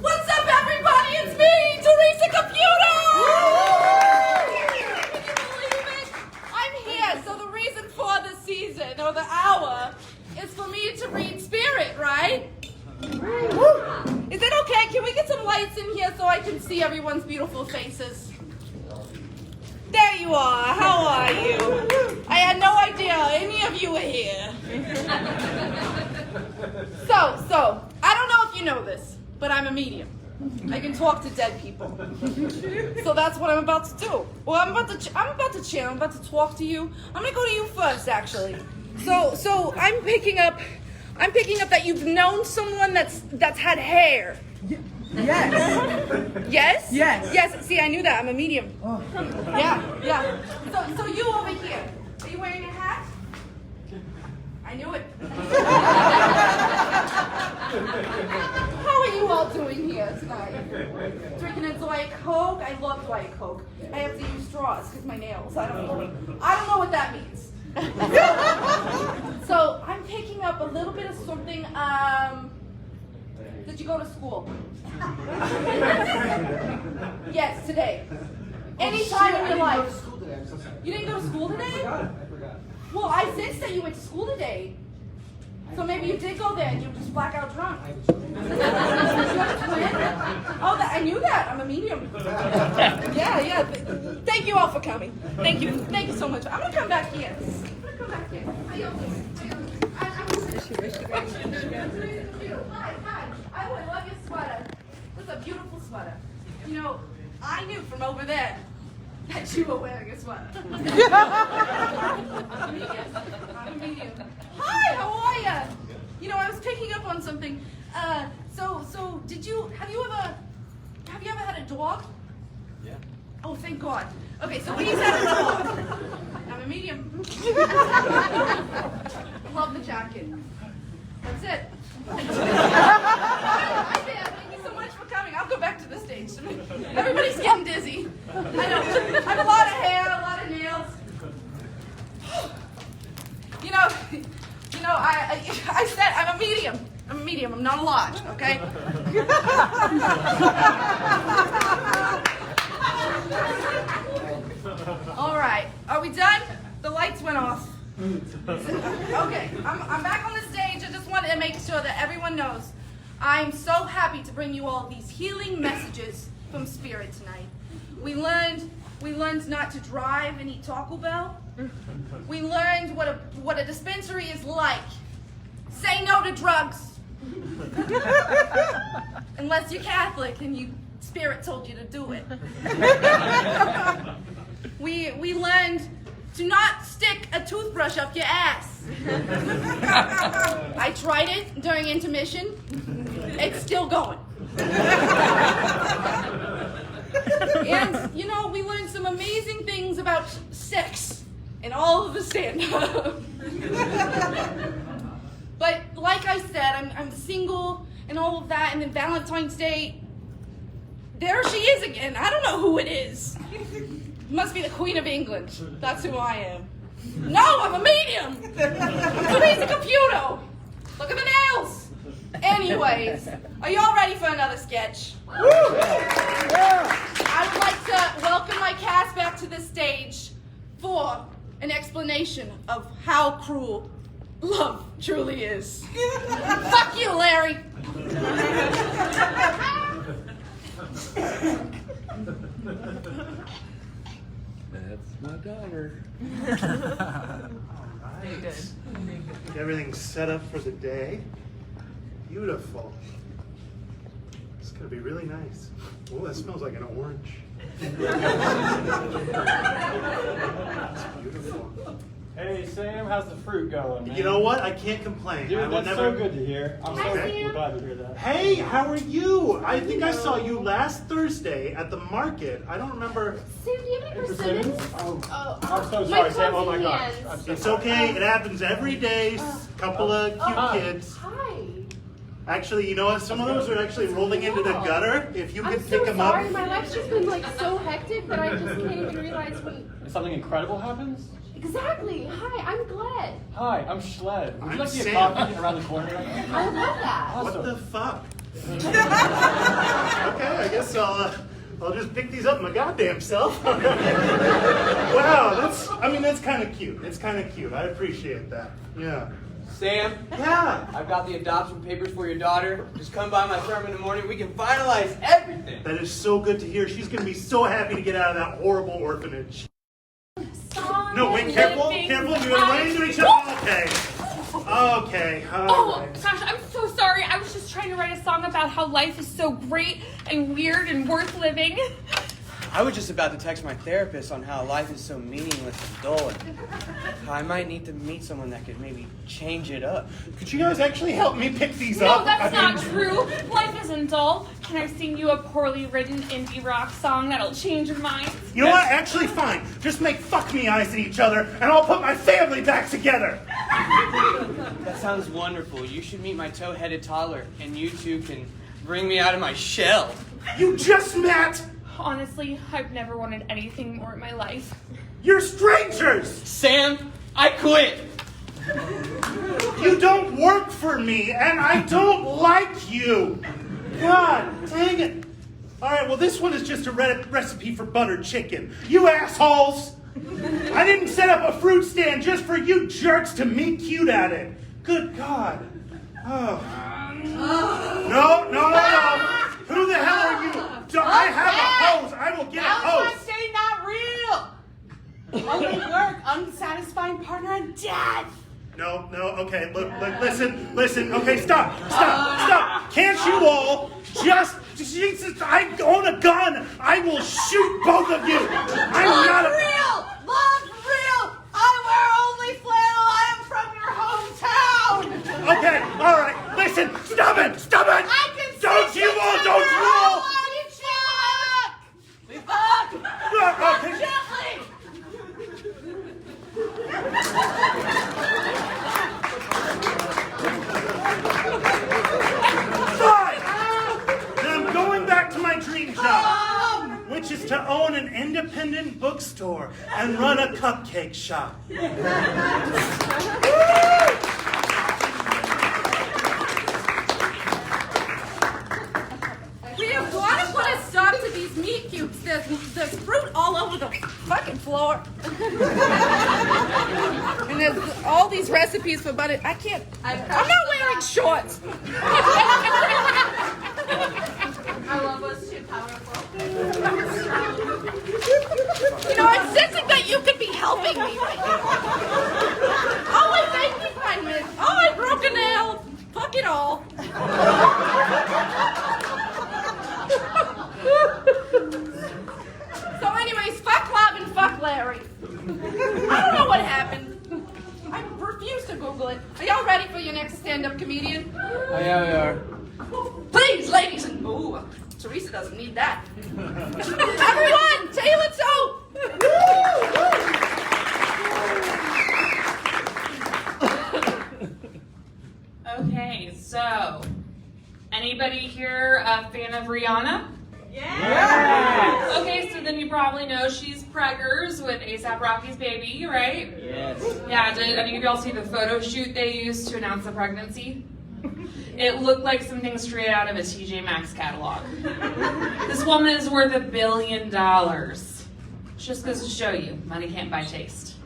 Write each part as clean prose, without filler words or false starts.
What's up, everybody? It's me, Theresa Caputo! Can you believe it? I'm here, so the reason for the season, or the hour, is for me to read spirit, right? Is it okay? Can we get some lights in here so I can see everyone's beautiful faces? There you are. How are you? I had no idea any of you were here. So, I don't know if you know this, but I'm a medium. I can talk to dead people. So that's what I'm about to do. Well, I'm about to channel. I'm about to talk to you. I'm gonna go to you first, actually. So I'm picking up that you've known someone that's had hair. Yes. Yes? Yes. Yes. See, I knew that. I'm a medium. Oh. Yeah. So you over here. Are you wearing a hat? I knew it. How are you all doing here tonight? Drinking a Diet Coke? I love Diet Coke. I have to use straws because my nails. I don't know what that means. So I'm picking up a little bit of something. Did you go to school? Yes, today. Any time in your life. You didn't go to school today? I forgot. Well, I sensed that you went to school today. So maybe you did go there and you were just blackout drunk. You have a twin? Oh, I knew that. I'm a medium. Yeah. Thank you all for coming. Thank you so much. I'm going to come back here. How you all doing? Hi. I love your sweater. This is a beautiful sweater. You know, I knew from over there that you were wearing a sweater. I'm a medium. Hi, how are you? You know, I was picking up on something. So have you ever had a dog? Yeah. Oh, thank God. Okay, so he's had a dog. I'm a medium. Love the jacket. That's it. Thank you so much for coming. I'll go back to the stage. Everybody's getting dizzy. I know. I have a lot of hair, a lot of nails. You know, I said I'm a medium. I'm a medium. I'm not a lot, okay? All right. Are we done? The lights went off. Okay. I'm back on the stage. I just wanted to make sure that everyone knows I'm so happy to bring you all these healing messages from Spirit tonight. We learned not to drive and eat Taco Bell. We learned what a dispensary is like. Say no to drugs. Unless you're Catholic and Spirit told you to do it. We learned to not stick a toothbrush up your ass. I tried it during intermission. It's still going. And, you know, we learned some amazing things about sex in all of the stand-up. But like I said, I'm single and all of that, and then Valentine's Day, there she is again. I don't know who it is. Must be the Queen of England. That's who I am. No, I'm a medium. I'm Theresa Caputo. Look at the nails. Anyways, are y'all ready for another sketch? I would like to welcome my cast back to the stage for an explanation of how cruel love truly is. Fuck you, Larry. That's my daughter. Right. Everything's set up for the day. Beautiful. It's gonna be really nice. Oh, that smells like an orange. It's beautiful. Hey Sam, how's the fruit going, man? You know what? I can't complain. Dude, I will that's never... so good to hear. I'm so Hi, we're glad to hear that. Hey, how are you? I think I saw you last Thursday at the market. I don't remember. Sam, do you have any persimmons? Oh, Oh, I'm so sorry, Sam. Oh my clumsy gosh. hands. I'm so It's sorry. okay. It happens every day. Couple of cute kids. Hi. Actually, you know what? Some of those are actually rolling into the gutter. If you I'm could so pick them sorry. up. My life's just been like so hectic that I just can't even realize what. If something incredible happens? Exactly. Hi, I'm Gled. Hi, I'm Schled. Would I'm you like to get Sam. coffee around the corner right now? I would love that. Awesome. What the fuck? Okay, I guess I'll just pick these up my goddamn self. Wow, that's kind of cute. It's kind of cute. I appreciate that. Yeah. Sam, Yeah. I've got the adoption papers for your daughter. Just come by my firm in the morning. We can finalize everything. That is so good to hear. She's gonna be so happy to get out of that horrible orphanage. No, wait, careful, careful. You're gonna run into each other. Okay. Okay. All Oh, right. gosh, I'm so sorry. I was just trying to write a song about how life is so great and weird and worth living. I was just about to text my therapist on how life is so meaningless and dull, and I might need to meet someone that could maybe change it up. Could you guys actually help me pick these No, up? that's I not mean, true. Life isn't dull. Can I sing you a poorly written indie rock song that'll change your mind? You know what? Actually, fine. Just make fuck me eyes at each other, and I'll put my family back together. That sounds wonderful. You should meet my toe-headed toddler, and you two can bring me out of my shell. You just met. Honestly, I've never wanted anything more in my life. You're strangers. Sam, I quit. You don't work for me, and I don't like you. God dang it. All right, well, this one is just a recipe for buttered chicken. You assholes. I didn't set up a fruit stand just for you jerks to meet cute at it. Good God. Oh. No. Who the hell are you? I have a hose. I will get a hose. Saying not real. Only work, unsatisfying partner, and death. No, okay, look, listen, okay, stop. Can't you all just, Jesus, I own a gun. I will shoot both of you. I'm not a... Real, love real. I wear only flannel. I am from your hometown. Okay, all right, listen, stop it. I can Don't you all. We fuck. Okay. Gently. Fine. Then I'm going back to my dream job, which is to own an independent bookstore and run a cupcake shop. We have got to put a stop to these meat cubes. There's fruit all over the fucking floor. And there's all these recipes for butter. I'm not wearing shorts. Our love was too powerful. You know, I'm sensing that you could be helping me right now. Oh, I thank you, kindness. Oh, I broke a nail. Fuck it all. So anyways, fuck Bob and fuck Larry. I don't know what happened. I refuse to Google it. Are y'all ready for your next stand-up comedian? Oh, yeah, we are. Please, ladies and... Ooh, Theresa doesn't need that. Everyone, Taylor Tope! Okay, so anybody here a fan of Rihanna? Yeah. Okay, so then you probably know she's preggers with A$AP Rocky's baby, right? Yes. Yeah, did any of y'all see the photo shoot they used to announce the pregnancy? It looked like something straight out of a TJ Maxx catalog. This woman is worth $1 billion. Just goes to show you, money can't buy taste.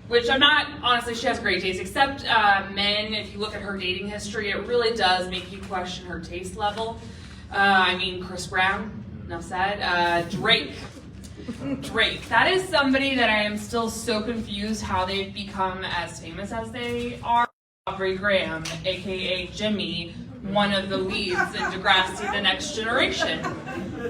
Which I'm not, honestly, she has great taste, except men, if you look at her dating history, it really does make you question her taste level. Chris Brown, enough said. Drake. That is somebody that I am still so confused how they've become as famous as they are. Aubrey Graham, aka Jimmy, one of the leads in Degrassi The Next Generation,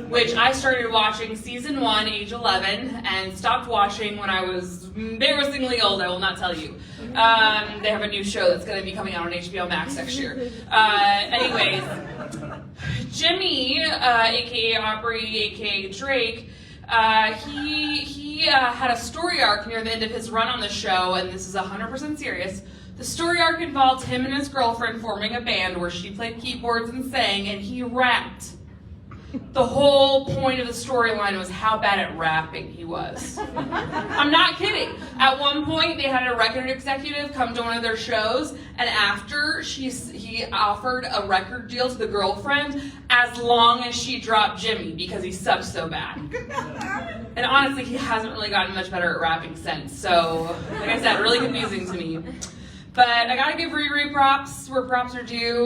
which I started watching season 1, age 11, and stopped watching when I was embarrassingly old, I will not tell you. They have a new show that's going to be coming out on HBO Max next year. Anyways, Jimmy, aka Aubrey, aka Drake, he had a story arc near the end of his run on the show, and this is 100% serious. The The story arc involved him and his girlfriend forming a band where she played keyboards and sang, and he rapped. The whole point of the storyline was how bad at rapping he was. I'm not kidding. At one point, they had a record executive come to one of their shows, and after he offered a record deal to the girlfriend as long as she dropped Jimmy because he sucked so bad. And honestly, he hasn't really gotten much better at rapping since. So, like I said, really confusing to me. But I gotta give Revue props where props are due,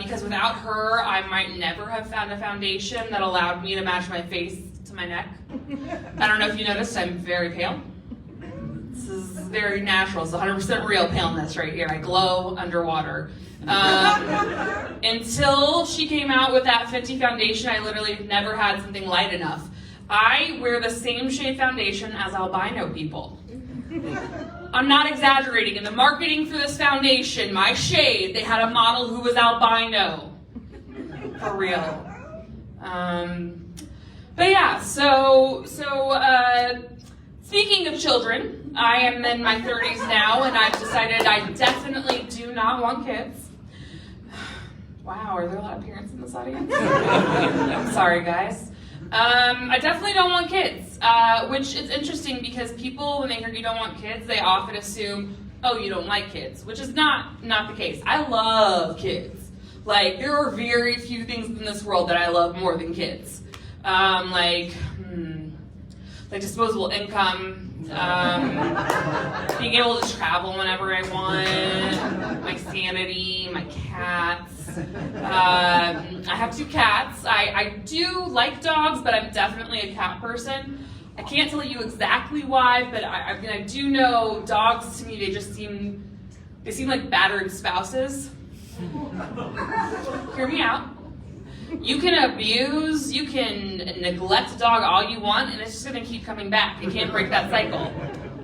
because without her, I might never have found a foundation that allowed me to match my face to my neck. I don't know if you noticed, I'm very pale. This is very natural, it's 100% real paleness right here. I glow underwater. Until she came out with that Fenty foundation, I literally never had something light enough. I wear the same shade foundation as albino people. I'm not exaggerating. In the marketing for this foundation, my shade, they had a model who was albino. For real. But yeah, so speaking of children, I am in my 30s now, and I've decided I definitely do not want kids. Wow, are there a lot of parents in this audience? I'm sorry, guys. I definitely don't want kids, which is interesting because people, when they hear you don't want kids, they often assume, oh, you don't like kids, which is not the case. I love kids. Like, there are very few things in this world that I love more than kids. Like disposable income, being able to travel whenever I want, my sanity, my cats. I have 2 cats. I do like dogs, but I'm definitely a cat person. I can't tell you exactly why, but I do know dogs to me, they seem like battered spouses. Hear me out. You can abuse, you can neglect a dog all you want, and it's just gonna keep coming back. You can't break that cycle.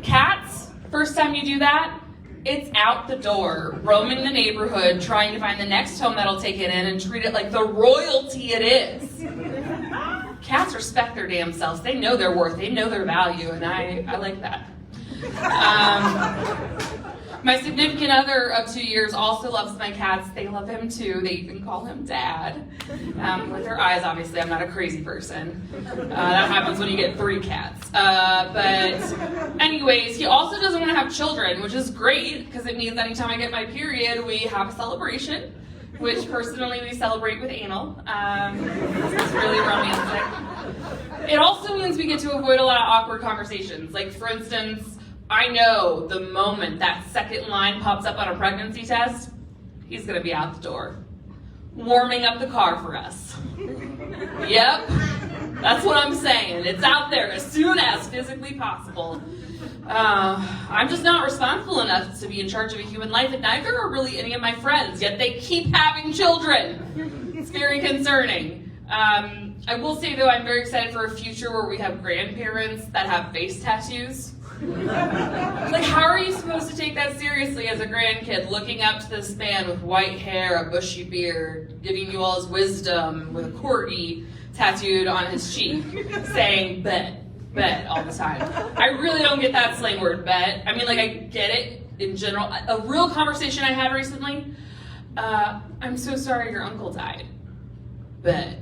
Cats, first time you do that, it's out the door, roaming the neighborhood, trying to find the next home that'll take it in and treat it like the royalty it is. Cats respect their damn selves. They know their worth, they know their value, and I like that. My significant other of 2 years also loves my cats. They love him too. They even call him Dad. With their eyes, obviously, I'm not a crazy person. That happens when you get 3 cats. But anyways, he also doesn't want to have children, which is great because it means anytime I get my period, we have a celebration, which personally we celebrate with anal. It's really romantic. It also means we get to avoid a lot of awkward conversations. Like, for instance, I know the moment that second line pops up on a pregnancy test, he's gonna be out the door, warming up the car for us. Yep, that's what I'm saying. It's out there as soon as physically possible. I'm just not responsible enough to be in charge of a human life, and neither are really any of my friends, yet they keep having children. It's very concerning. I will say, though, I'm very excited for a future where we have grandparents that have face tattoos. Like, how are you supposed to take that seriously as a grandkid, looking up to this man with white hair, a bushy beard, giving you all his wisdom with a QWERTY tattooed on his cheek, saying bet all the time. I really don't get that slang word, bet. I mean, like, I get it in general. A real conversation I had recently, I'm so sorry your uncle died. Bet.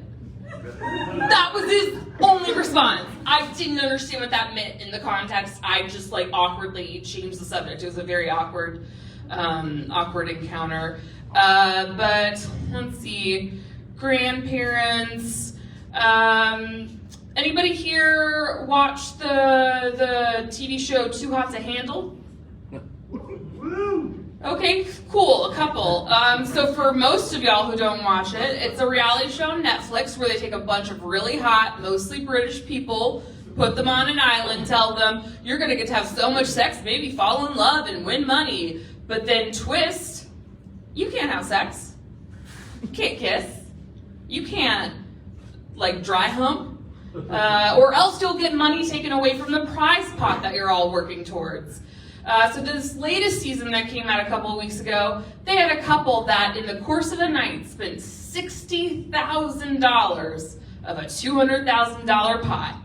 That was his only response. I didn't understand what that meant in the context. I just awkwardly changed the subject. It was a very awkward encounter. But let's see, grandparents. Anybody here watch the TV show Too Hot to Handle? Okay, cool, a couple. So for most of y'all who don't watch it, it's a reality show on Netflix where they take a bunch of really hot, mostly British people, put them on an island, tell them, you're gonna get to have so much sex, maybe fall in love and win money. But then twist, you can't have sex. You can't kiss. You can't, dry hump. Or else you'll get money taken away from the prize pot that you're all working towards. So this latest season that came out a couple of weeks ago, they had a couple that in the course of a night spent $60,000 of a $200,000 pot.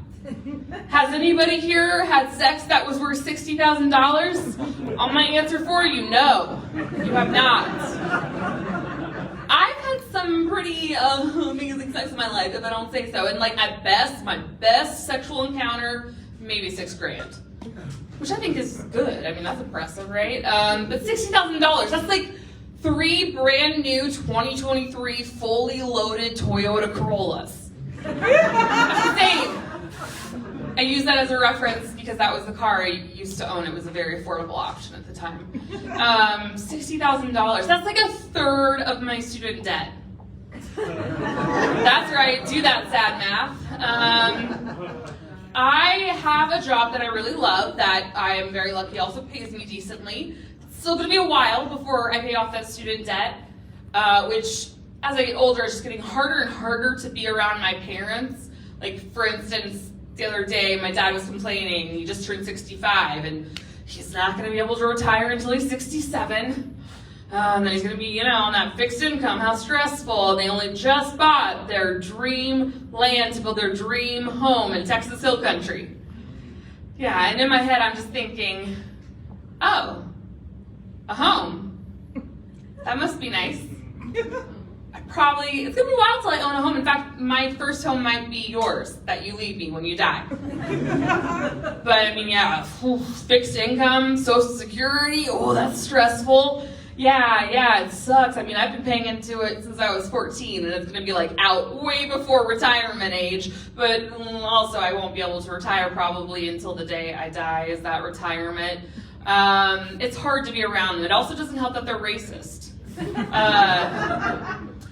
Has anybody here had sex that was worth $60,000? On my answer for you, no, you have not. I've had some pretty amazing sex in my life, if I don't say so. And like at best, my best sexual encounter, maybe $6,000. Which I think is good. I mean, that's impressive, right? But $60,000, that's like 3 brand new 2023 fully loaded Toyota Corollas. That's insane. I use that as a reference because that was the car I used to own. It was a very affordable option at the time. $60,000. That's like 1/3 of my student debt. That's right. Do that, sad math. I have a job that I really love that I am very lucky also pays me decently. It's still going to be a while before I pay off that student debt, which as I get older is just getting harder and harder to be around my parents. Like, for instance, the other day my dad was complaining he just turned 65 and he's not going to be able to retire until he's 67. And then he's going to be, on that fixed income. How stressful. They only just bought their dream land to build their dream home in Texas Hill Country. Yeah, and in my head I'm just thinking, oh, a home. That must be nice. It's going to be a while till I own a home. In fact, my first home might be yours, that you leave me when you die. But I mean, yeah, fixed income, Social Security, oh, that's stressful. Yeah, it sucks. I mean, I've been paying into it since I was 14, and it's going to be like out way before retirement age, but also I won't be able to retire probably until the day I die. Is that retirement? It's hard to be around them. It also doesn't help that they're racist.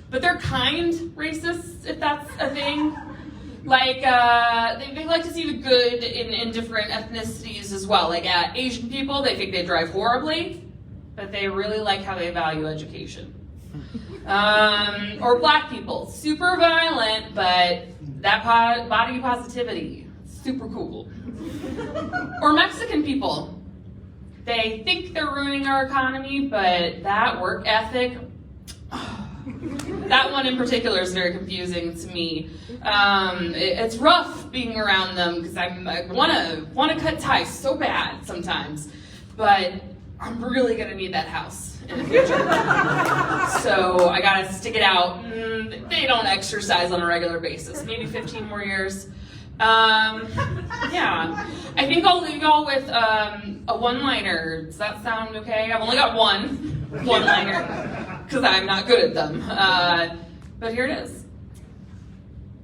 But they're kind racists, if that's a thing. Like, they like to see the good in different ethnicities as well. Like, Asian people, they think they drive horribly, but they really like how they value education. Or black people, super violent, but that body positivity, super cool. Or Mexican people, they think they're ruining our economy, but that work ethic, that one in particular is very confusing to me. It's rough being around them because I want to cut ties so bad sometimes, but I'm really gonna need that house in the future. So I gotta stick it out. They don't exercise on a regular basis. Maybe 15 more years. Yeah. I think I'll leave y'all with a one-liner. Does that sound okay? I've only got one-liner because I'm not good at them. But here it is.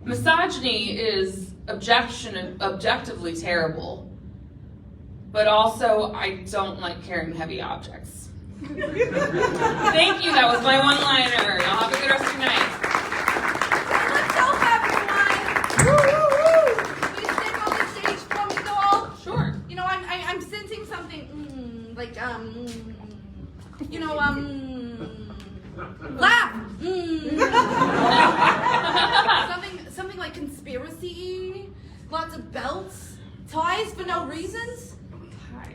Misogyny is objectively terrible. But also, I don't like carrying heavy objects. Thank you, that was my one-liner. Y'all have a good rest of your night. Let's go, everyone. Please stand on the stage for me, doll. Sure. I'm sensing something, laugh. Something like conspiracy, lots of belts, ties for no reasons.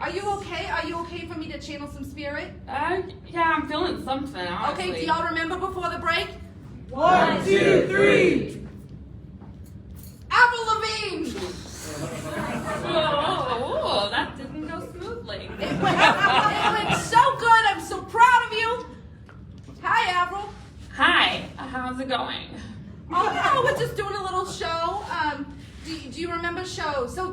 Are you okay? Are you okay for me to channel some spirit? Yeah, I'm feeling something, honestly. Okay, do y'all remember before the break? 1, 2, 3. Avril Lavigne! Oh, that didn't go smoothly. It went so good. I'm so proud of you. Hi, Avril. Hi, how's it going? Oh, we're just doing a little show. Do you remember show? So,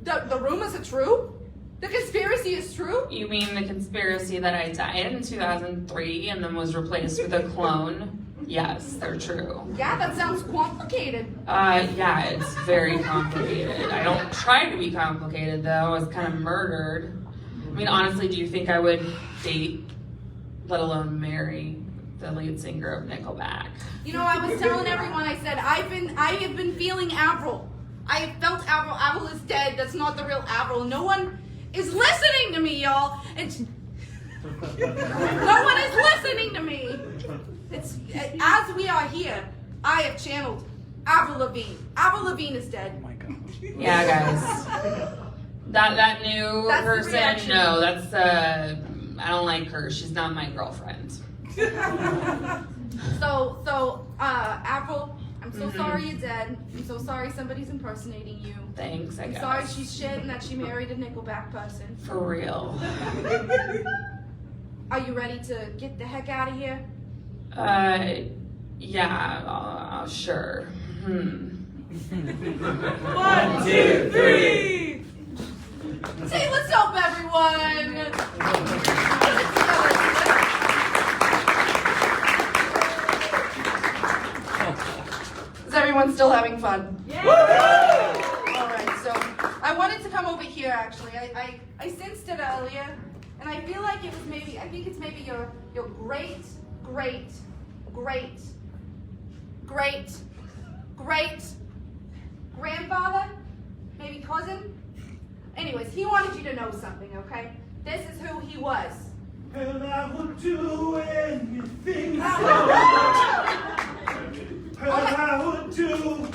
the rumors are true? The conspiracy is true? You mean the conspiracy that I died in 2003 and then was replaced with a clone? Yes, they're true. Yeah, that sounds complicated. Yeah, it's very complicated. I don't try to be complicated, though. I was kind of murdered. I mean, honestly, do you think I would date, let alone marry, the lead singer of Nickelback? I was telling everyone, I said, I have been feeling Avril. I have felt Avril. Avril is dead. That's not the real Avril. No one is listening to me, y'all. No one is listening to me. As we are here, I have channeled Avril Lavigne. Avril Lavigne is dead. Oh my god. Yeah, guys. That new That's the person, reaction. no, that's, I don't like her. She's not my girlfriend. So, Avril, I'm so sorry you're dead. I'm so sorry somebody's impersonating you. Thanks, I I'm guess. sorry she's shit and that she married a Nickelback person. For real. Are you ready to get the heck out of here? Yeah, sure. 1, 2, 3. Say, let's help everyone. Is everyone still having fun? Yeah. All right, so I wanted to come over here actually. I sensed it earlier, and I feel like it was maybe, I think it's maybe your great grandfather, maybe cousin. Anyways, he wanted you to know something, okay? This is who he was. And I would do anything for I would do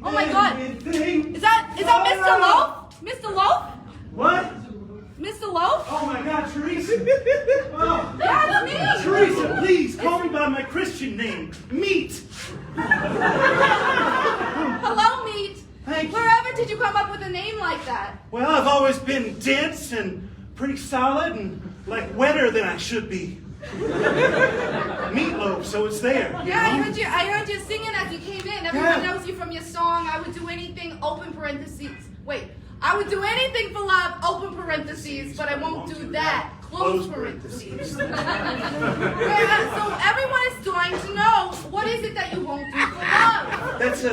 Oh my God! anything. Is that Mr. Loaf? Mr. Loaf? What? Mr. Loaf? Oh my God, Theresa. Oh. That's me! Theresa, please call me by my Christian name, Meat. Hello, Meat. Thank you. Wherever did you come up with a name like that? Well, I've always been dense and pretty solid and like wetter than I should be. Meatloaf, so it's there. Yeah, know? I heard you singing as you came in. Everyone knows you from your song, I would do anything, open parentheses. Wait, I would do anything for love, open parentheses, but I won't do that, close parentheses. Yeah, so everyone is dying to know, what is it that you won't do for love? That's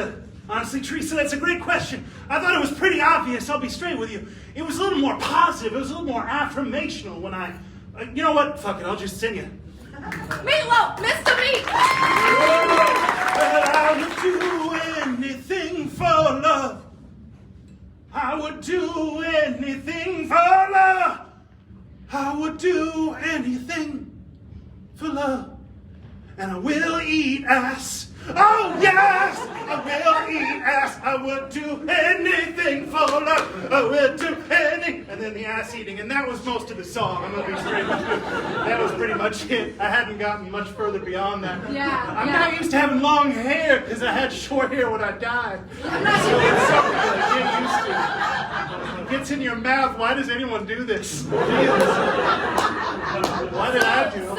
honestly, Theresa, that's a great question. I thought it was pretty obvious, I'll be straight with you. It was a little more positive, it was a little more affirmational when I, you know what, fuck it, I'll just sing it. Meatloaf, Mr. Meat! But I would do anything for love. I would do anything for love. I would do anything for love. And I will eat ass. Oh yes, I will eat ass. I would do anything for love. I would do anything. And then the ass eating, and that was most of the song. I'm gonna be straight with you. That was pretty much it. I hadn't gotten much further beyond that. Yeah, I'm yeah. not used to having long hair because I had short hair when I died. I'm not So it's something I get used to. It gets in your mouth. Why does anyone do this? Jesus. Why did I do it? So,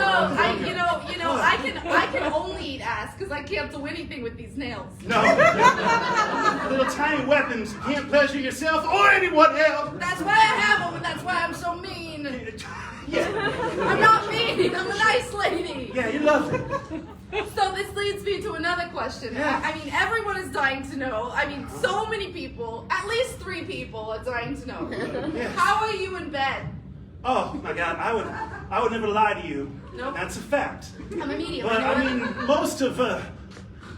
I can only eat ass because I can't do anything with these nails. No. Little tiny weapons. You can't pleasure yourself or anyone else. That's why I have them, and that's why I'm so mean. Yeah. I'm not mean, I'm a nice lady. Yeah, you love it. So this leads me to another question. Yeah. I mean, everyone is dying to know. I mean, so many people, at least 3 people are dying to know. Yes. How are you in bed? Oh my God, I would never lie to you. Nope. That's a fact. I'm a medium. But you know I what? mean, most of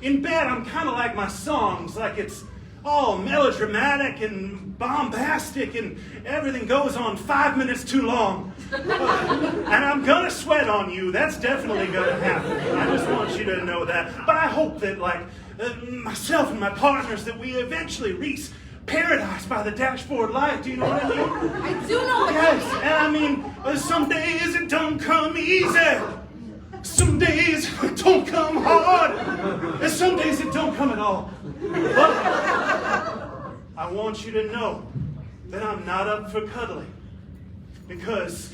in bed, I'm kind of like my songs, like it's all melodramatic and bombastic, and everything goes on 5 minutes too long. And I'm gonna sweat on you. That's definitely gonna happen. I just want you to know that. But I hope that, like myself and my partners, that we eventually reach paradise by the dashboard light. Do you know what I mean? I do know what Yes, you mean. and I mean, some days it don't come easy. Some days it don't come hard. And some days it don't come at all. But I want you to know that I'm not up for cuddling. Because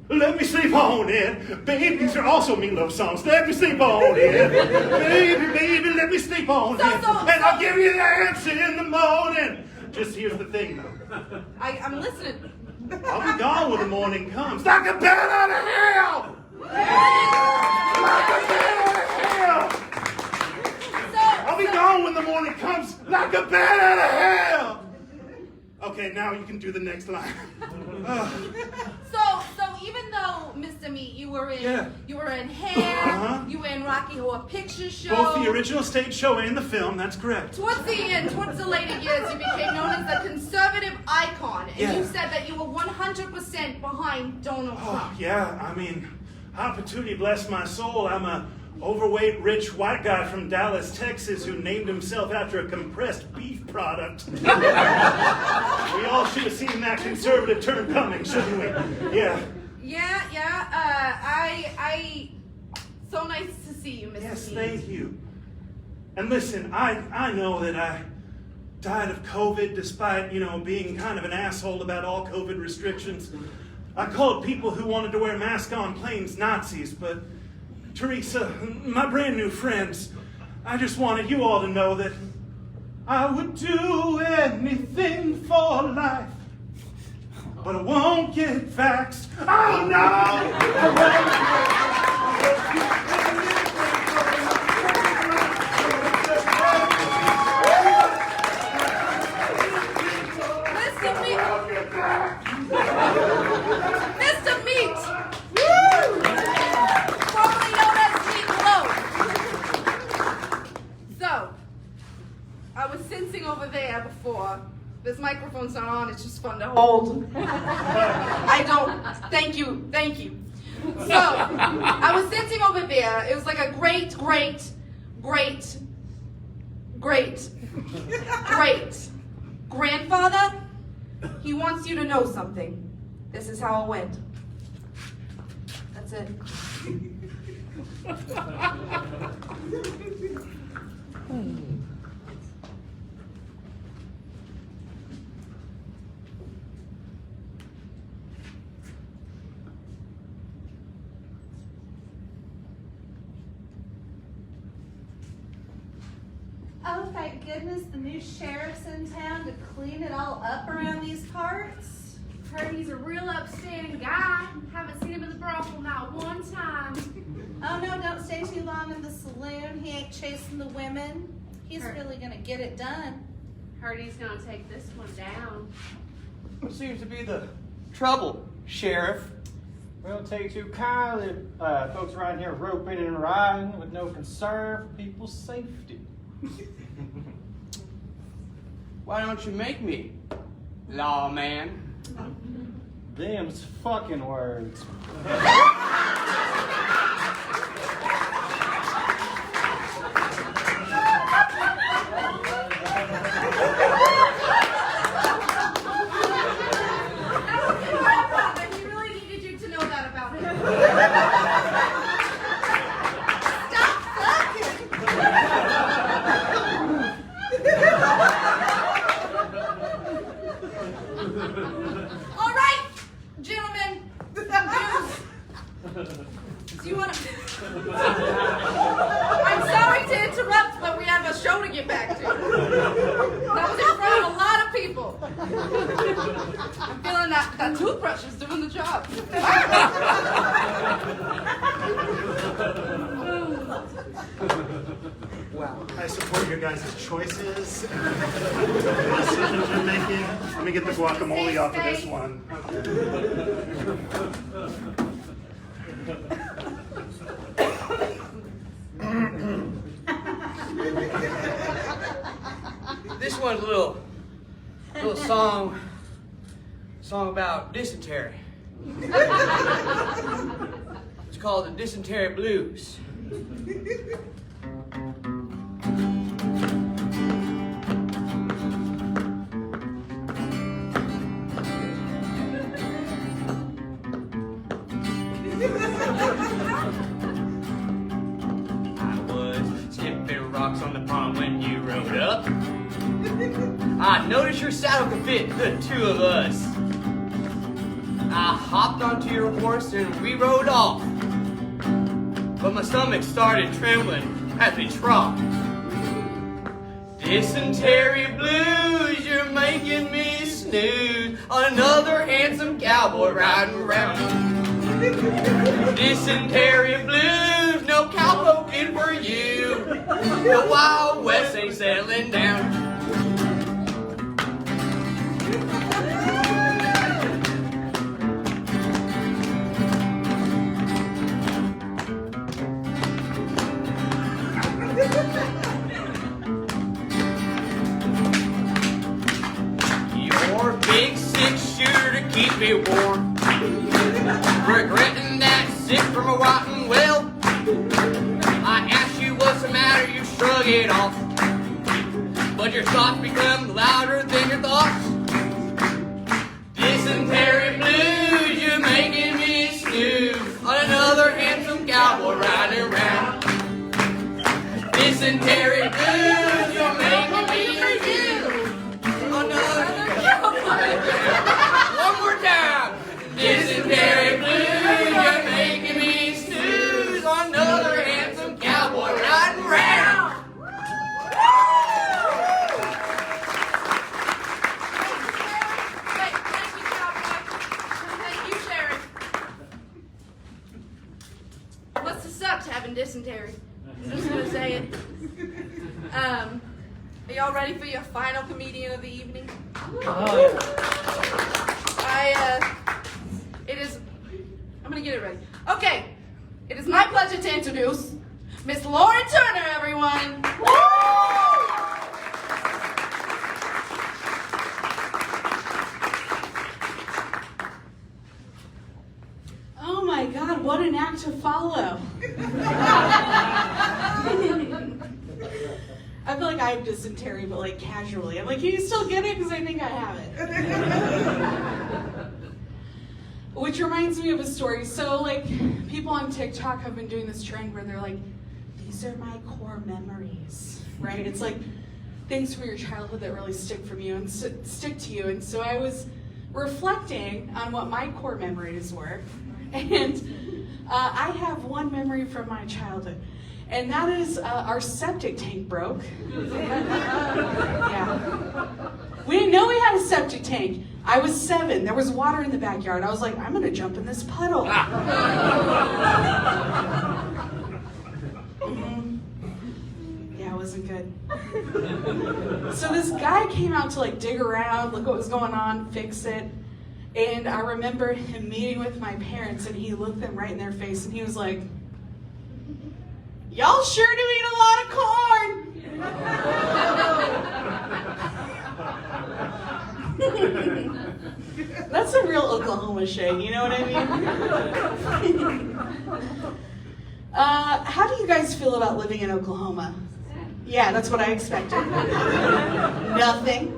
let me sleep on it. Baby, these are also Meatloaf songs. Let me sleep on it. Baby, let me sleep on it. And I'll give you the answer in the morning. Just here's the thing, though. I'm listening. I'll be gone when the morning comes. Like a bat out of hell! Like a bat out of hell! I'll be gone when the morning comes. Like a bat out of hell! Okay, now you can do the next line. So even though, Mr. Meat, you were in Hair, you were in Rocky Horror Picture Show. Both the original stage show and the film, that's correct. Towards the end, towards the later years, you became known as the conservative icon, and you said that you were 100% behind Donald Trump. Oh, yeah, I mean, opportunity bless my soul. I'm a overweight, rich white guy from Dallas, Texas, who named himself after a compressed beef product. We all should have seen that conservative turn coming, shouldn't we? Yeah. I so nice to see you, Mr. Yes, Meat. thank you. And listen, I know that I died of COVID despite, being kind of an asshole about all COVID restrictions. I called people who wanted to wear masks on planes Nazis, but Theresa, my brand new friends, I just wanted you all to know that I would do anything for life, but I won't get vaxxed. Oh no! Mr. Meat! Woo! Formerly known as Meat Loaf. So, I was sensing over there before. This microphone's not on, it's just fun to hold. I don't, thank you. So, I was sensing over there, it was like a great grandfather. He wants you to know something. This is how it went. That's it. Oh, thank goodness the new sheriff's in town to clean it all up around these parts. Heard he's a real upstanding guy. Haven't seen him in the brothel not one time. Oh no, don't stay too long in the saloon. He ain't chasing the women. He's really gonna get it done. Heard he's gonna take this one down. What seems to be the trouble, Sheriff? We don't take too kindly folks around here roping and riding with no concern for people's safety. Why don't you make me lawman? Them's fucking words. He really needed you to know that about him. Stop sucking! All right, gentlemen. Do you want to? I'm sorry to interrupt, but we have a show to get back to. That was in front of a lot of people. I'm feeling that toothbrush is doing the job. Wow. I support your guys' choices and the decisions you're making. Let me get the guacamole off of this one. This one's a little song about dysentery. It's called the Dysentery Blues. I was skipping rocks on the pond when you rode up. I noticed your saddle could fit the two of us. I hopped onto your horse and we rode off. But my stomach started trembling as we troughed. Dysentery blues, you're making me snooze on another handsome cowboy riding around. Dysentery blues, no cowpoking for you. The Wild West ain't settling down. Your big six-shooter to keep me warm. Regretting that sick from a rotten well. I asked you what's the matter, you shrug it off. But your thoughts become louder than your thoughts. Dysentery blues, you're making me snooze on another handsome cowboy riding around. Dysentery blues. having dysentery. I'm just gonna say it. Are y'all ready for your final comedian of the evening? I'm gonna get it ready. Okay, it is my pleasure to introduce Miss Lauren Turner, everyone. Oh my God, what an act to follow. I feel like I have dysentery, but like casually. I'm like, can you still get it? Because I think I have it. Which reminds me of a story. So like people on TikTok have been doing this trend where they're like, these are my core memories, right? It's like things from your childhood that really stick to you. And so I was reflecting on what my core memories were. And I have one memory from my childhood. And that is our septic tank broke. Yeah. We didn't know we had a septic tank. I was 7. There was water in the backyard. I was like, I'm gonna jump in this puddle. Yeah, it wasn't good. So this guy came out to like dig around, look what was going on, fix it. And I remember him meeting with my parents, and he looked them right in their face, and he was like, y'all sure do eat a lot of corn. That's a real Oklahoma shade, you know what I mean? How do you guys feel about living in Oklahoma? Yeah, that's what I expected. Nothing.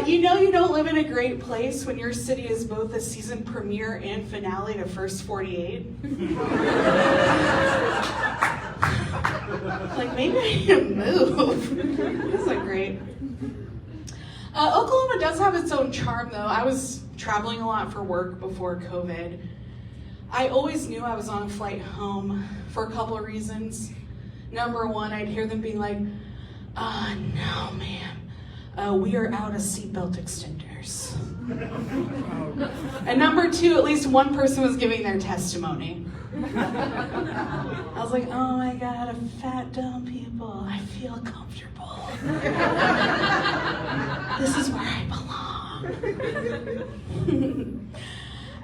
You know you don't live in a great place when your city is both a season premiere and finale to First 48. Like, maybe I need to move. This is great. Oklahoma does have its own charm, though. I was traveling a lot for work before COVID. I always knew I was on a flight home for a couple of reasons. Number one, I'd hear them being like, no, ma'am. We are out of seatbelt extenders. And number two, at least one person was giving their testimony. I was like, oh my God, a fat, dumb people. I feel comfortable. This is where I belong.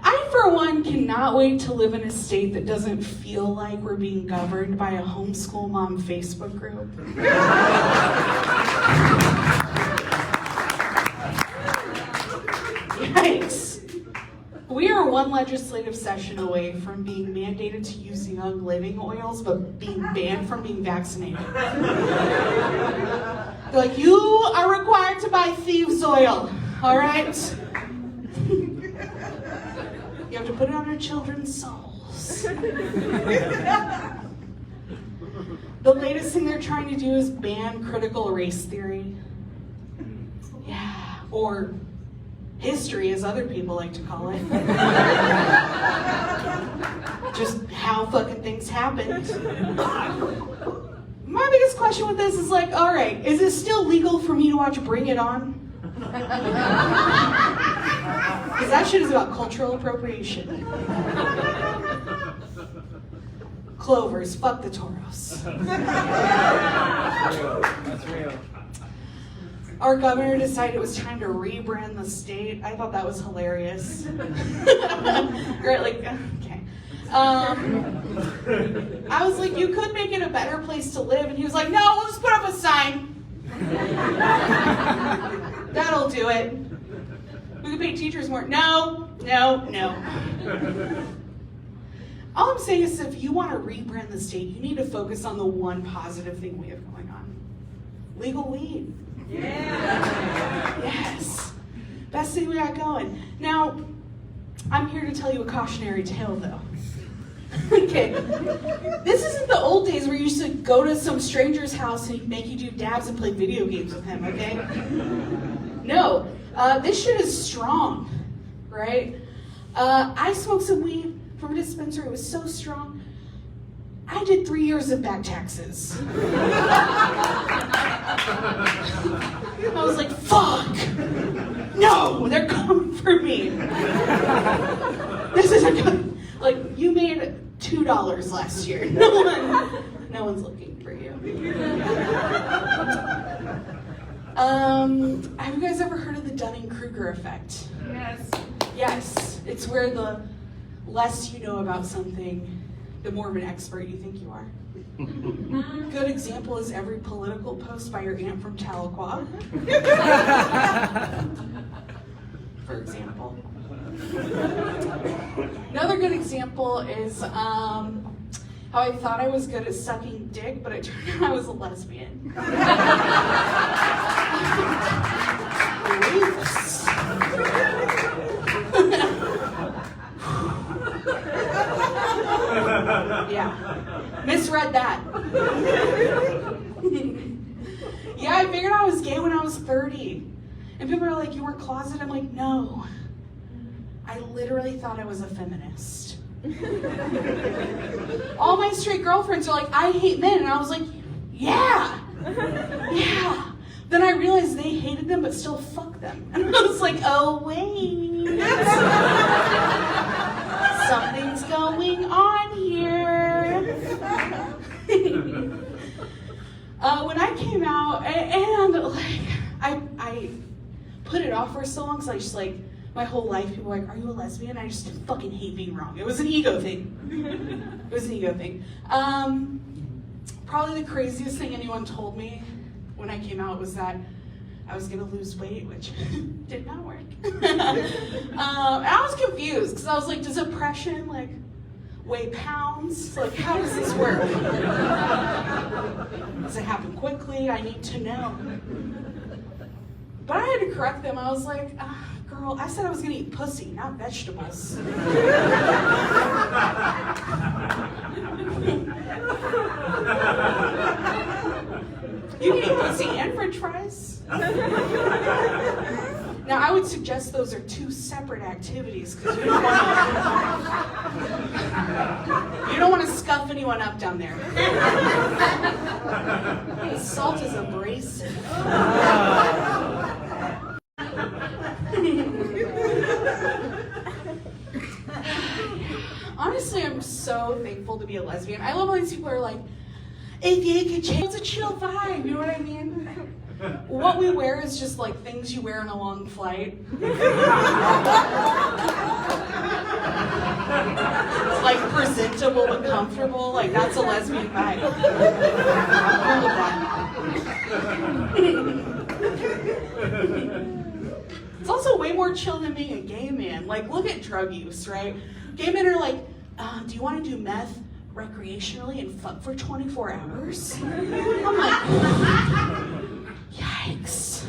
I, for one, cannot wait to live in a state that doesn't feel like we're being governed by a homeschool mom Facebook group. Yikes. We are one legislative session away from being mandated to use young living oils, but being banned from being vaccinated. They're like, you are required to buy thieves oil, all right? You have to put it on your children's souls. The latest thing they're trying to do is ban critical race theory. Yeah, or history, as other people like to call it. Just how fucking things happened. My biggest question with this is like, all right, is it still legal for me to watch Bring It On? Because that shit is about cultural appropriation. Clovers, fuck the Toros. That's real. Our governor decided it was time to rebrand the state. I thought that was hilarious. Right, like, okay. I was like, you could make it a better place to live. And he was like, no, we'll just put up a sign. That'll do it. We could pay teachers more. No. All I'm saying is if you want to rebrand the state, you need to focus on the one positive thing we have going on. Legal weed. Yeah. Yes. Best thing we got going. Now, I'm here to tell you a cautionary tale, though. Okay. This isn't the old days where you used to go to some stranger's house and he'd make you do dabs and play video games with him, okay? No. This shit is strong, right? I smoked some weed from a dispensary. It was so strong. I did 3 years of back taxes. I was like, fuck! No, they're coming for me. This isn't good. Like, you made $2 $2 last year. No one's looking for you. Have you guys ever heard of the Dunning-Kruger effect? Yes. Yes, it's where the less you know about something, the more of an expert you think you are. Good example is every political post by your aunt from Tahlequah. For example. Another good example is how I thought I was good at sucking dick, but it turned out I was a lesbian. Oops. Yeah, misread that. Yeah, I figured I was gay when I was 30. And people are like, you weren't closeted? I'm like, no. I literally thought I was a feminist. All my straight girlfriends are like, I hate men. And I was like, yeah. Yeah. Then I realized they hated them but still fucked them. And I was like, oh, wait. Something's going on here. When I came out, and like, I put it off for so long, because I just like, my whole life, people were like, are you a lesbian? I just fucking hate being wrong. It was an ego thing. It was an ego thing. Probably the craziest thing anyone told me when I came out was that I was gonna lose weight, which did not work. And I was confused, because I was like, does oppression like weigh pounds? Like, how does this work? Does it happen quickly? I need to know. But I had to correct them. I was like, girl, I said I was gonna eat pussy, not vegetables. You can eat pussy and french fries. Now, I would suggest those are two separate activities, because you don't want to scuff anyone up down there. Salt is abrasive. Honestly, I'm so thankful to be a lesbian. I love all these people who are like, if you could change, it's a chill vibe, you know what I mean? What we wear is just like things you wear on a long flight. It's like presentable but comfortable, like that's a lesbian vibe. I'm cool with that. It's also way more chill than being a gay man. Like, look at drug use, right? Gay men are like, do you want to do meth recreationally and fuck for 24 hours? I'm like, yikes.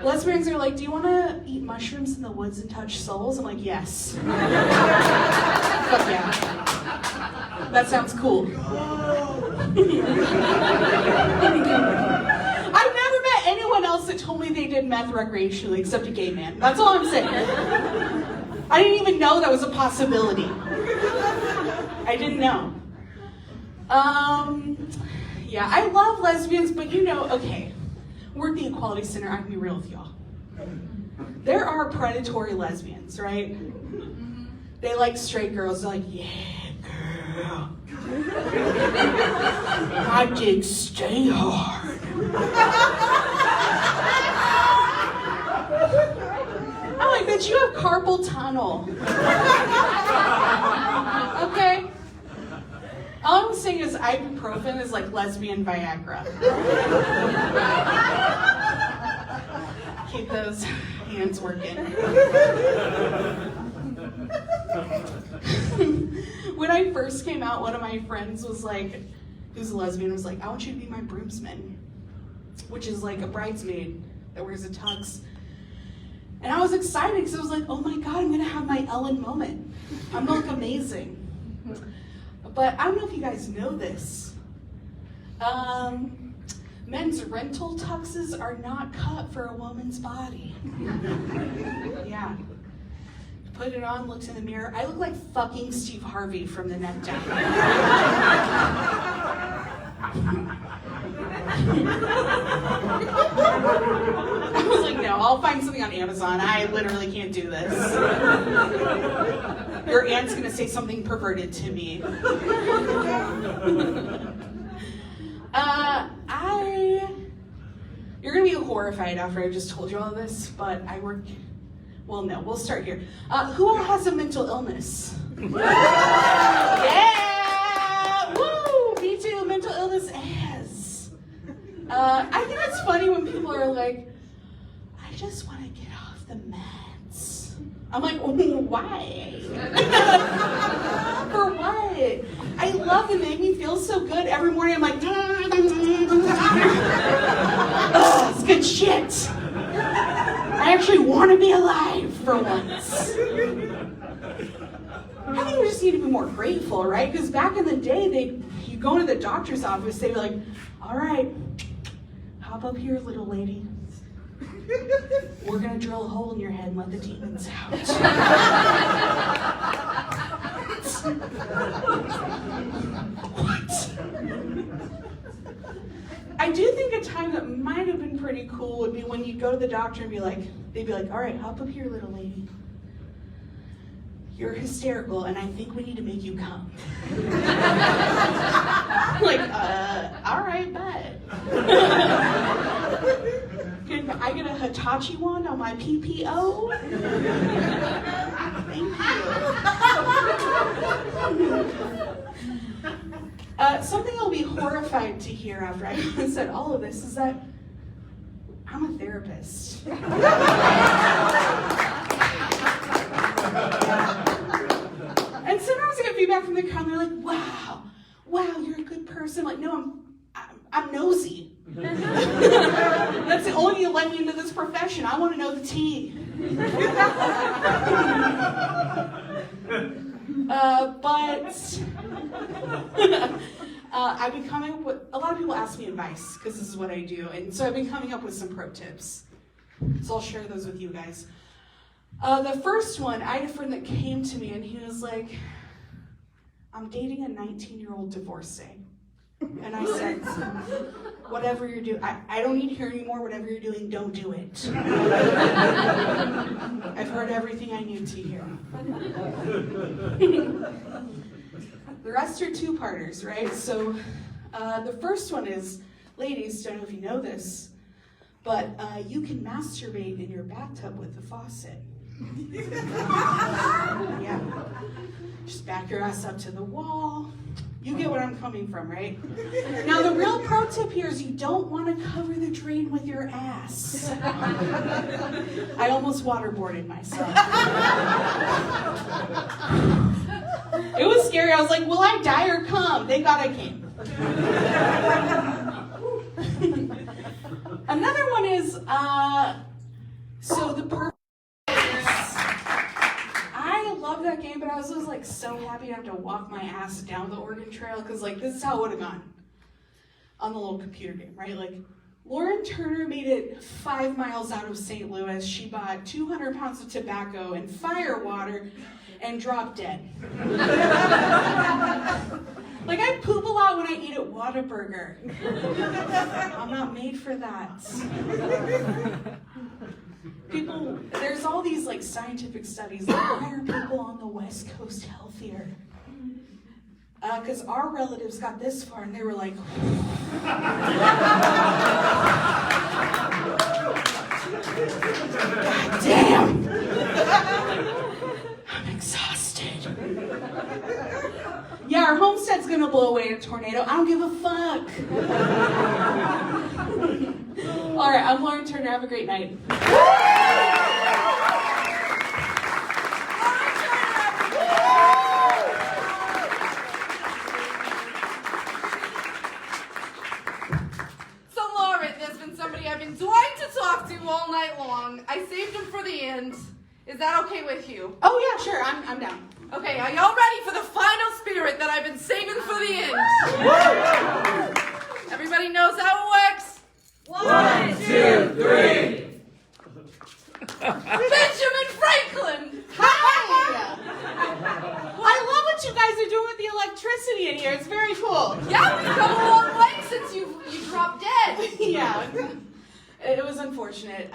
Lesbians are like, do you want to eat mushrooms in the woods and touch souls? I'm like, yes. Fuck yeah. That sounds cool. I've never met anyone else that told me they did meth recreationally except a gay man. That's all I'm saying. I didn't even know that was a possibility. I didn't know. Yeah, I love lesbians, but you know, okay, we're at the Equality Center, I can be real with y'all. There are predatory lesbians, right? They like straight girls, they're like, yeah, girl. My dick stay hard. I'm like, bitch, you have carpal tunnel. Okay? All I'm saying is ibuprofen is like lesbian Viagra. Keep those hands working. When I first came out, one of my friends was like, who's a lesbian, was like, I want you to be my broomsman, which is like a bridesmaid that wears a tux. And I was excited because I was like, oh my God, I'm gonna have my Ellen moment. I'm gonna look amazing. But I don't know if you guys know this. Men's rental tuxes are not cut for a woman's body. Yeah. Put it on, looked in the mirror. I look like fucking Steve Harvey from the neck down. I was like, no, I'll I'll find something on Amazon. I literally can't do this. Your aunt's gonna say something perverted to me. You're gonna be horrified after I just told you all of this, but I work. Well, no, we'll start here. Who all has a mental illness? Yeah! Woo! Me too, mental illness ass. I think it's funny when people are like, I just want to get off the meds. I'm like, why? For what? I love them. They make me feel so good. Every morning I'm like, oh, it's good shit. I actually want to be alive for once. I think we just need to be more grateful, right? Because back in the day, you go to the doctor's office, they'd be like, all right, hop up here, little lady. We're going to drill a hole in your head and let the demons out. What? I do think a time that might have been pretty cool would be when you'd go to the doctor and they'd be like, all right, hop up here, little lady. You're hysterical, and I think we need to make you come. Like, all right, bet. Can I get a Hitachi wand on my PPO? Thank you. Something I'll be horrified to hear after I said all of this is that I'm a therapist. And sometimes I get feedback from the crowd, and they're like, wow, you're a good person. I'm like, no, I'm nosy. That's the only thing that led me into this profession. I want to know the tea. I've been coming up with, a lot of people ask me advice, because this is what I do, and so I've been coming up with some pro tips. So I'll share those with you guys. The first one, I had a friend that came to me and he was like, I'm dating a 19-year-old divorcee. And I said, whatever you're doing, I don't need to hear anymore, whatever you're doing, don't do it. I've heard everything I need to hear. The rest are two-parters, right? So the first one is, ladies, don't know if you know this, but you can masturbate in your bathtub with the faucet. Yeah. Just back your ass up to the wall. You get what I'm coming from, right? Now, the real pro tip here is you don't want to cover the drain with your ass. I almost waterboarded myself. It was scary. I was like, will I die or come? Thank God I came. Another one is, so the purpose. I love that game, but I was just like so happy to have to walk my ass down the Oregon Trail, because like this is how it would have gone on the little computer game, right? Like Lauren Turner made it 5 miles out of St. Louis. She bought 200 pounds of tobacco and fire water and dropped dead. Like I poop a lot when I eat at Whataburger. I'm not made for that. People, there's all these like scientific studies, like why are people on the West Coast healthier? Because our relatives got this far and they were like, God damn! I'm exhausted. Yeah, our homestead's gonna blow away in a tornado. I don't give a fuck. All right, I'm Lauren Turner. Have a great night. So Lauren, there's been somebody I've been dying to talk to all night long. I saved him for the end. Is that okay with you? Oh yeah, sure. I'm down. Okay, are y'all ready for the final spirit that I've been saving for the end? Everybody knows how it works? 1, 2, 3. Benjamin Franklin! Hi! I love what you guys are doing with the electricity in here. It's very cool. Yeah, we've come a long way since you dropped dead. Yeah. It was unfortunate.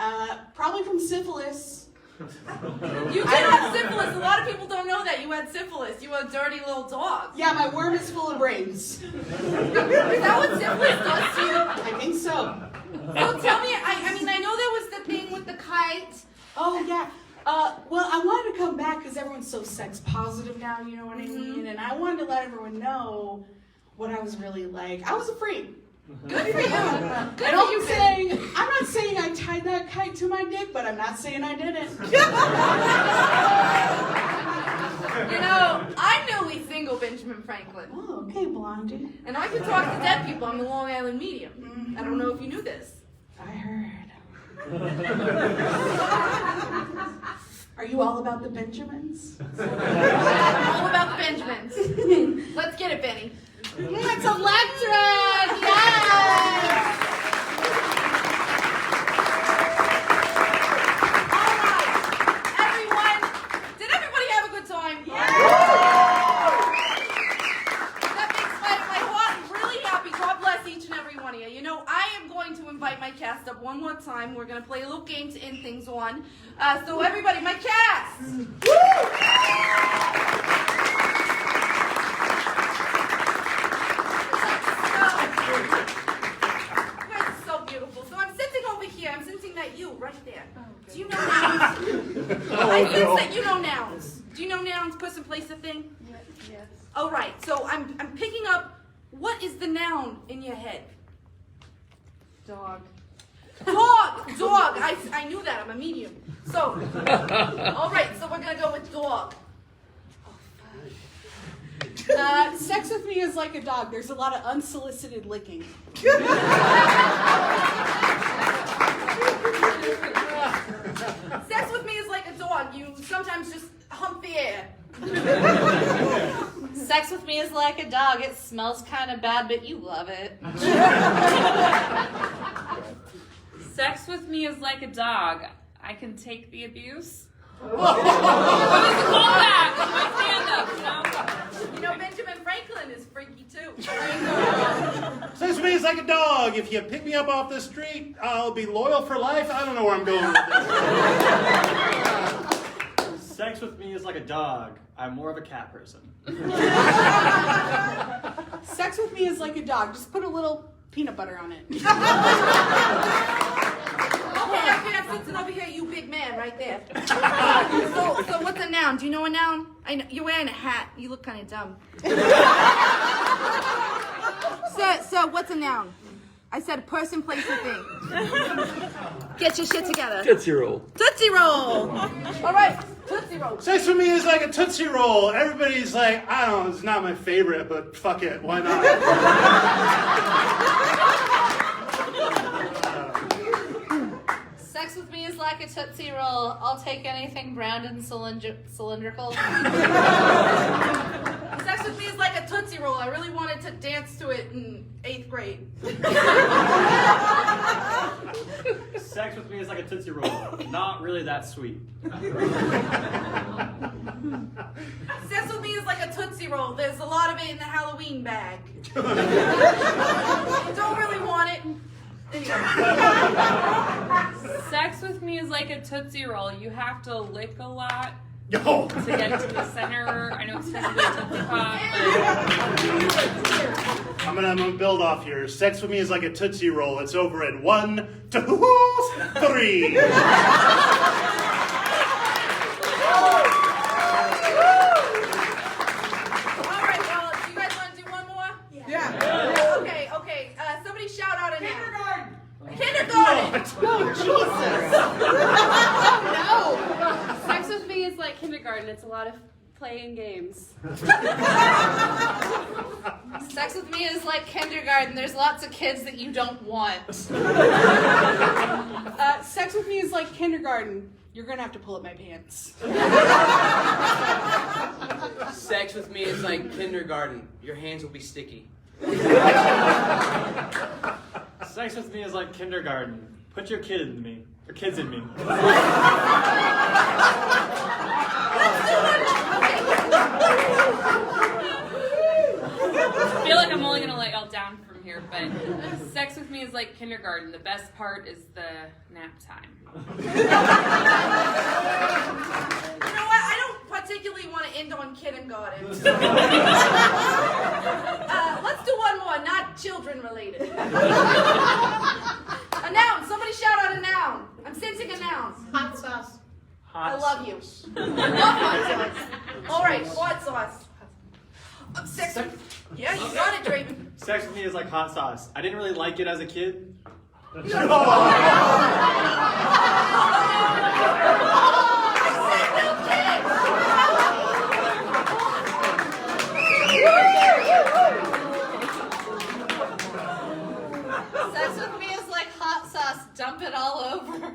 Probably from syphilis. You did have syphilis. A lot of people don't know that you had syphilis. You were a dirty little dog. Yeah, my worm is full of brains. Is that what syphilis does to you? I think so. So tell me, I mean, I know there was the thing with the kite. Oh, yeah. Well, I wanted to come back because everyone's so sex positive now, you know what I mean? And I wanted to let everyone know what I was really like. I was a freak. Good for you. Good And for you, baby. I'm not saying I tied that kite to my dick, but I'm not saying I didn't. You know, I'm newly single, Benjamin Franklin. Oh, okay, Blondie. And I can talk to dead people. I'm the Long Island medium. I don't know if you knew this. I heard. Are you all about the Benjamins? All about the Benjamins. Let's get it, Benny. It's Electra! Yes! All right, everyone. Did everybody have a good time? Yeah. That makes my heart really happy. God bless each and every one of you. You know, I am going to invite my cast up one more time. We're going to play a little game to end things on. So everybody, my cast. Woo! I'm sensing that you right there. Do you know nouns? I sense that you know nouns. Do you know nouns, person, place, a thing? Yes. All right. So I'm picking up. What is the noun in your head? Dog. Dog. Dog. I knew that. I'm a medium. So, all right. So we're gonna go with dog. Sex with me is like a dog. There's a lot of unsolicited licking. Sex with me is like a dog. You sometimes just hump the air. Sex with me is like a dog. It smells kind of bad, but you love it. Sex with me is like a dog. I can take the abuse. You know, Benjamin Franklin is freaky too. Sex with me is like a dog. If you pick me up off the street, I'll be loyal for life. I don't know where I'm going with this. Sex with me is like a dog. I'm more of a cat person. Sex with me is like a dog. Just put a little peanut butter on it. Okay, I'm sitting over here, you big man, right there. So what's a noun? Do you know a noun? I know you're wearing a hat. You look kind of dumb. So what's a noun? I said person, place, or thing. Get your shit together. Tootsie Roll. Tootsie Roll. All right, Tootsie Roll. Sex with me is like a Tootsie Roll. Everybody's like, I don't know, it's not my favorite, but fuck it, why not? Sex with me is like a Tootsie Roll. I'll take anything brown and cylindrical. Sex with me is like a Tootsie Roll. I really wanted to dance to it in 8th grade. Sex with me is like a Tootsie Roll. Not really that sweet. Sex with me is like a Tootsie Roll. There's a lot of it in the Halloween bag. Don't really want it. Sex with me is like a Tootsie Roll. You have to lick a lot Yo. to get to the center. I know it's physically a Tootsie Pop, but I'm gonna build off here. Sex with me is like a Tootsie Roll. It's over at 1, 2, 3. Okay. Somebody shout out a noun. Kindergarten. Oh, Jesus. Oh, no. Sex with me is like kindergarten. It's a lot of playing games. Sex with me is like kindergarten. There's lots of kids that you don't want. Sex with me is like kindergarten. You're gonna have to pull up my pants. Sex with me is like kindergarten. Your hands will be sticky. Sex with me is like kindergarten. Put your kid in me. Or kids in me. I feel like I'm only gonna let y'all down from here. But sex with me is like like kindergarten. The best part is the nap time. You know what? I don't particularly want to end on kindergarten. So. Let's do one more, not children related. A noun. Somebody shout out a noun. I'm sensing a noun. Hot sauce. I love you. Love hot sauce. All right, hot sauce. Sex. Yeah, you got it, Draven. Sex with me is like hot sauce. I didn't really like it as a kid. Sex with me is like hot sauce. Dump it all over.